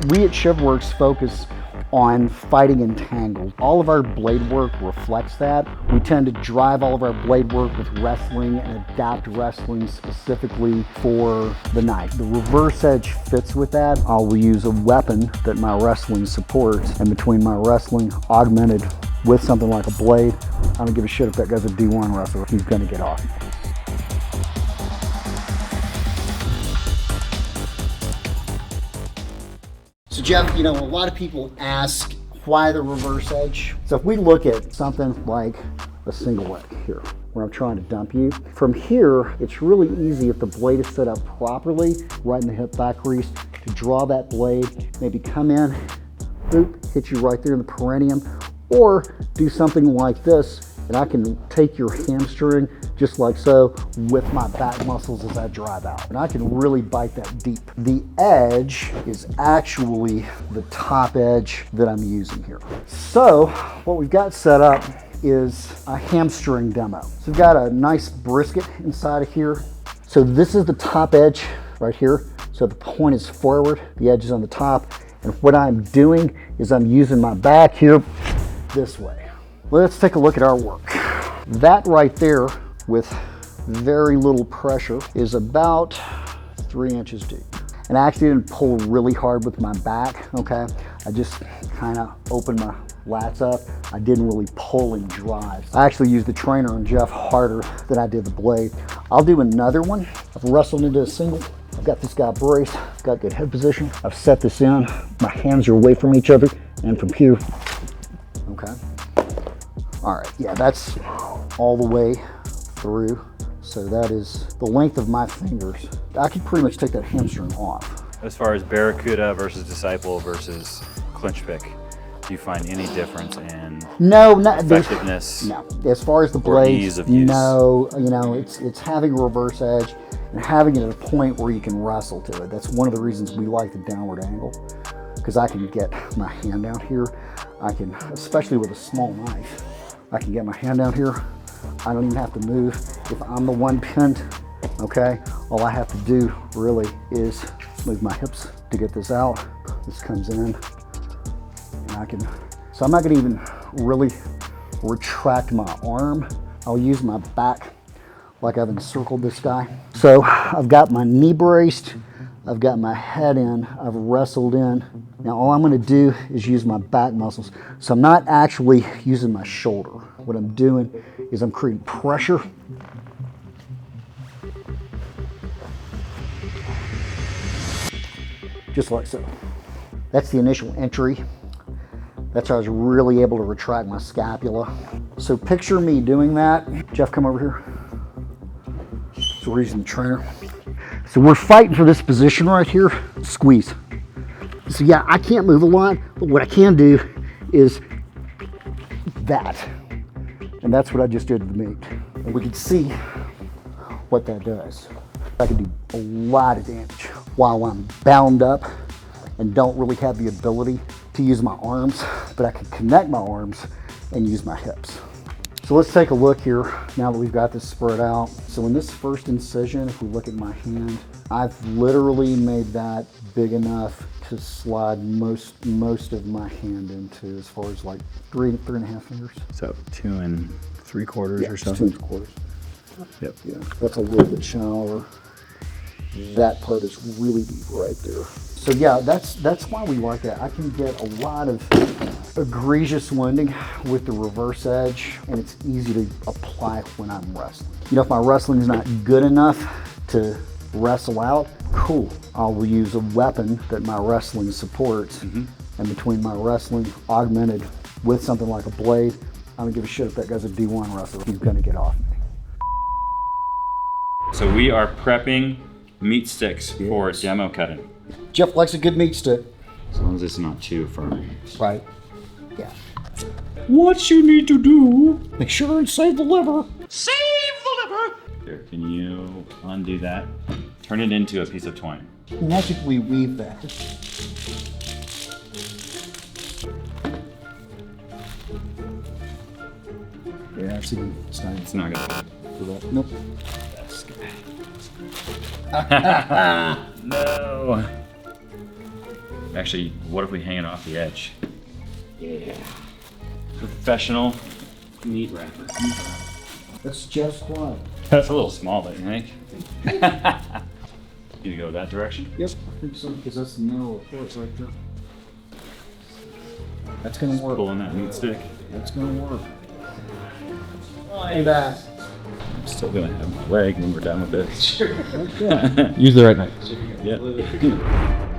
We at ShivWorks focus on fighting Entangled. All of our blade work reflects that. We tend to drive all of our blade work with wrestling and adapt wrestling specifically for the knife. The reverse edge fits with that. I will use a weapon that my wrestling supports, and between my wrestling augmented with something like a blade, I don't give a shit if that guy's a D1 wrestler, he's gonna get off. So Jeff, you know, a lot of people ask why the reverse edge. So if we look at something like a single leg here, where I'm trying to dump you, from here, it's really easy if the blade is set up properly, right in the hip back crease, to draw that blade, maybe come in, boop, hit you right there in the perineum, or do something like this, and I can take your hamstring just like so with my back muscles as I drive out. And I can really bite that deep. The edge is actually the top edge that I'm using here. So what we've got set up is a hamstring demo. So we've got a nice brisket inside of here. So this is the top edge right here. So the point is forward, the edge is on the top. And what I'm doing is I'm using my back here this way. Let's take a look at our work. That right there, with very little pressure, is about 3 inches deep. And I actually didn't pull really hard with my back, okay? I just kind of opened my lats up. I didn't really pull and drive. I actually used the trainer on Jeff harder than I did the blade. I'll do another one. I've wrestled into a single. I've got this guy braced. I've got good head position. I've set this in. My hands are away from each other. And from here, okay. All right, yeah, that's all the way through. So that is the length of my fingers. I could pretty much take that hamstring off. As far as Barracuda versus Disciple versus clinch pick, do you find any difference in effectiveness? No, as far as the blades, ease of use? No, you know, it's having a reverse edge and having it at a point where you can wrestle to it. That's one of the reasons we like the downward angle, because I can get my hand down here. I can, especially with a small knife, I can get my hand down here. I don't even have to move. If I'm the one pinned, okay, all I have to do really is move my hips to get this out. This comes in, and I can, so I'm not gonna even really retract my arm. I'll use my back like I've encircled this guy. So I've got my knee braced, I've got my head in, I've wrestled in. Now all I'm gonna do is use my back muscles. So I'm not actually using my shoulder. What I'm doing is I'm creating pressure. Just like so. That's the initial entry. That's how I was really able to retract my scapula. So picture me doing that. Jeff, come over here. So we're using the trainer. So we're fighting for this position right here. Squeeze. So yeah, I can't move a lot, but what I can do is that. And that's what I just did to the meat. And we can see what that does. I can do a lot of damage while I'm bound up and don't really have the ability to use my arms, but I can connect my arms and use my hips. So let's take a look here now that we've got this spread out. So in this first incision, if we look at my hand, I've literally made that big enough to slide most of my hand into, as far as like three and a half fingers. So 2 3/4 or so? 2 3/4. Yep. Yeah, that's a little bit shallower. That part is really deep right there. So yeah, that's why we like that. I can get a lot of egregious wounding with the reverse edge, and it's easy to apply when I'm wrestling. You know, if my wrestling is not good enough to wrestle out, cool. I will use a weapon that my wrestling supports, and between my wrestling augmented with something like a blade, I don't give a shit if that guy's a D1 wrestler, he's gonna get off me. So we are prepping meat sticks for demo cutting. Jeff likes a good meat stick. As long as it's not too firm. Right. Yeah. What you need to do? Make sure and save the liver. Save the liver! Here, can you undo that? Turn it into a piece of twine. Magically weave that. Yeah, actually, It's not gonna do that. Nope. No. Actually, what if we hang it off the edge? Yeah. Professional meat wrapper. That's just right. That's a little small, don't you think? You go that direction? Yep, I think so, because that's the middle of the porch right there. That's gonna work. Pulling that meat stick. That's gonna work. Hey, bass. I'm still gonna have my leg when we're done with this. Okay. Use the right knife. Yeah.